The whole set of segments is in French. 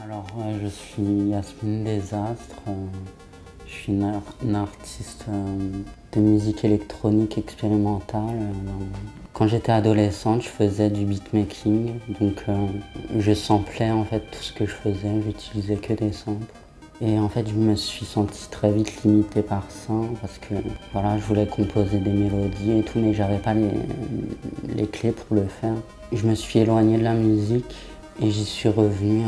Alors, je suis Yasmine Desastres. Je suis une artiste de musique électronique expérimentale. Quand j'étais adolescente, je faisais du beatmaking. Donc, je samplais en fait tout ce que je faisais. J'utilisais que des samples. Et en fait, je me suis sentie très vite limitée par ça parce que voilà, je voulais composer des mélodies et tout, mais j'avais pas les clés pour le faire. Je me suis éloignée de la musique et j'y suis revenue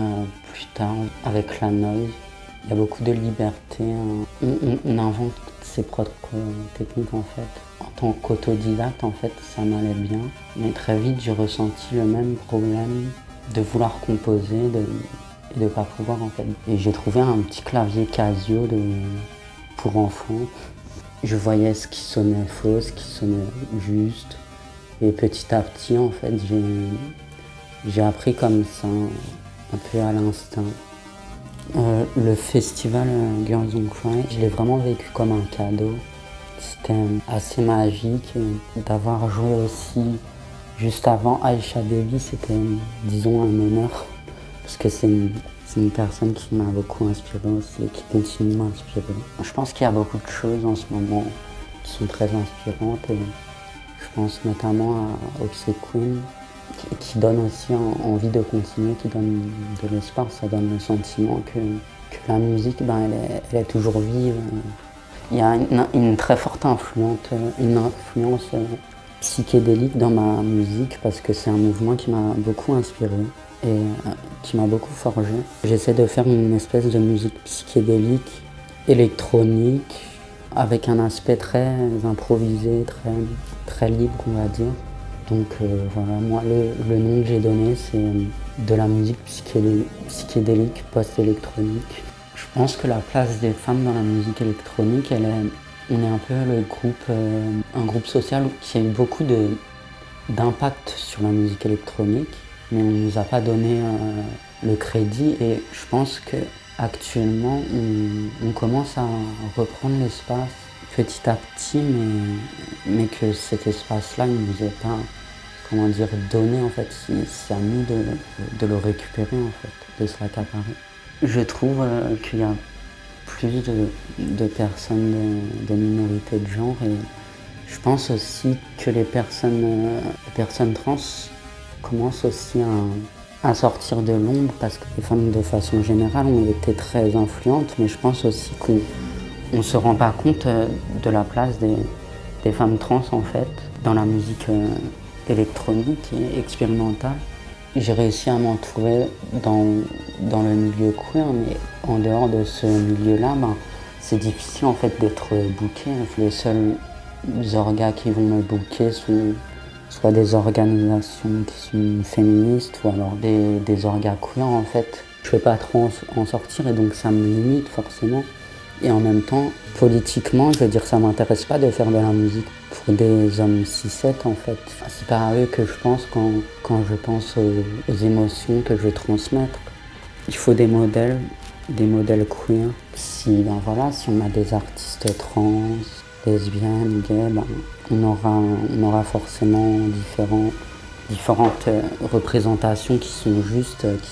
plus tard avec la noise. Il y a beaucoup de liberté. On invente ses propres techniques en fait. En tant qu'autodidacte, en fait, ça m'allait bien. Mais très vite, j'ai ressenti le même problème de vouloir composer, et de pas pouvoir en fait. Et j'ai trouvé un petit clavier Casio pour enfants. Je voyais ce qui sonnait faux, ce qui sonnait juste. Et petit à petit, en fait, j'ai appris comme ça, un peu à l'instinct. Le festival Girls Don't Cry, je l'ai vraiment vécu comme un cadeau. C'était assez magique d'avoir joué aussi juste avant Aïcha Devi, c'était disons un honneur parce que c'est une personne qui m'a beaucoup inspiré aussi et qui continue de m'inspirer. Je pense qu'il y a beaucoup de choses en ce moment qui sont très inspirantes et je pense notamment à Opsy Queen qui donne aussi envie de continuer, qui donne de l'espoir, ça donne le sentiment que la musique, elle est toujours vive. Il y a une très forte influence psychédélique dans ma musique parce que c'est un mouvement qui m'a beaucoup inspiré et qui m'a beaucoup forgé. J'essaie de faire une espèce de musique psychédélique, électronique, avec un aspect très improvisé, très libre on va dire. Donc voilà, moi le nom que j'ai donné c'est de la musique psychédélique post-électronique. Je pense que la place des femmes dans la musique électronique, on est un peu un groupe social qui a eu beaucoup d'impact sur la musique électronique, mais on ne nous a pas donné le crédit et je pense qu'actuellement on commence à reprendre l'espace petit à petit, mais que cet espace-là, il ne nous est pas, donné en fait. C'est à nous de le récupérer en fait, de se l'accaparer. Je trouve qu'il y a plus de personnes de minorités de genre et je pense aussi que les personnes trans commencent aussi à sortir de l'ombre parce que les femmes de façon générale ont été très influentes, mais je pense aussi qu'on ne se rend pas compte de la place des femmes trans en fait dans la musique électronique et expérimentale. J'ai réussi à m'entourer dans le milieu queer, mais en dehors de ce milieu-là, c'est difficile en fait d'être booké. Les seuls orgas qui vont me booker sont soit des organisations qui sont féministes ou alors des orgas queer en fait. Je ne peux pas trop en sortir et donc ça me limite forcément. Et en même temps, politiquement, je veux dire, ça m'intéresse pas de faire de la musique pour des hommes cis-7 en fait. C'est pas à eux que je pense quand je pense aux émotions que je veux transmettre. Il faut des modèles queer. Si on a des artistes trans, lesbiennes, gays, on aura forcément différentes représentations qui sont justes, qui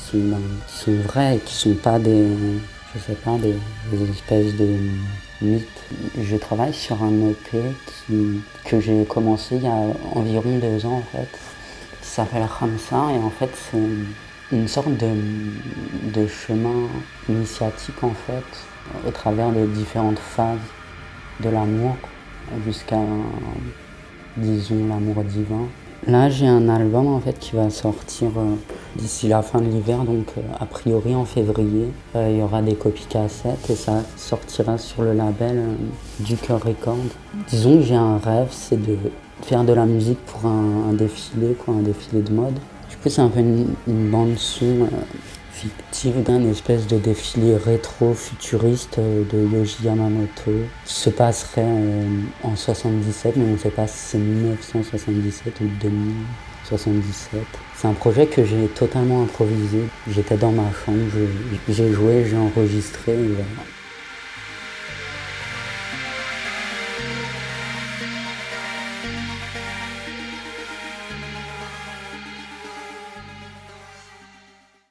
sont vraies et qui sont pas des espèces de mythes. Je travaille sur un EP que j'ai commencé il y a environ 2 ans en fait, qui s'appelle Khamsa et en fait c'est une sorte de chemin initiatique en fait, au travers des différentes phases de l'amour jusqu'à, disons, l'amour divin. Là, j'ai un album en fait qui va sortir d'ici la fin de l'hiver, donc a priori en février. Il y aura des copies cassettes et ça sortira sur le label du Cœur Record. Disons que j'ai un rêve, c'est de faire de la musique pour un défilé de mode. Du coup, c'est un peu une bande son fictive d'un espèce de défilé rétro-futuriste de Yohji Yamamoto qui se passerait en 77, mais on ne sait pas si c'est 1977 ou 2077. C'est un projet que j'ai totalement improvisé. J'étais dans ma chambre, j'ai joué, j'ai enregistré et voilà.